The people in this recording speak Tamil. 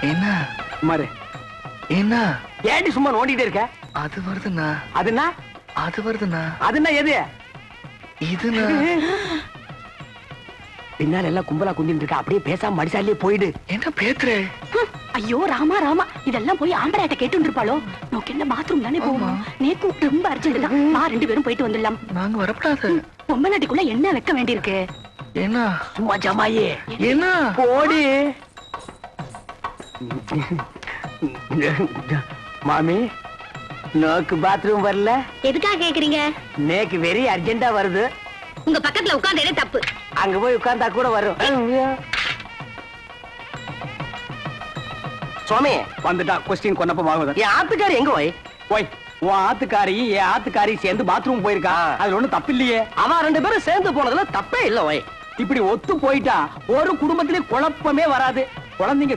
என்ன மாறு என்ன ஏடி சும்மா நோண்டிட்டே இருக்க? அது வருதுண்ணா அதுனா அது வருதுண்ணா அதுனா எது? இதுண்ணா பின்னால எல்லாம் கும்பலா குந்திட்டு இருக்க, அப்படியே பேசாம மடிசாலியே போயிடு. என்ன பேத்துற? ஐயோ ராமா ராமா, இதெல்லாம் போய் ஆம்பராட்ட கேட்டு இருப்பாளோ? நோக்கு என்ன பாத்ரூம் தானே போவோம். நேக்கு ரொம்ப அர்ஜென்ட் தான், நான் 2 பேரும் போயிட்டு வந்துடலாம். நாங்க வரப்படாது. பொம்மநாட்டிக்குள்ள என்ன வைக்க வேண்டியிருக்கு? என்ன சும்மா ஜமாயே என்ன போடி. மாமி, நோக்கு பாத்ரூம் வரல? எதுக்காக கேக்குறீங்க? நேக்கு வெரி அர்ஜென்டா வருது. உங்க பக்கத்துல உட்கார்ந்தே தப்பு. அங்க போய் உட்கார்ந்தா கூட வரும். சுவாமி வந்துட்டா. கொஸ்டின் கொன்னப்ப என் ஆத்துக்காரி எங்க போய் போய் உன் ஆத்துக்காரி என் ஆத்துக்காரி சேர்ந்து பாத்ரூம் போயிருக்கா. அதுல ஒண்ணு தப்பு இல்லையே. அவன் 2 பேரும் சேர்ந்து போனதுல தப்பே இல்ல. இப்படி ஒத்து போயிட்டா ஒரு குடும்பத்திலே குழப்பமே வராது. குழந்தைங்க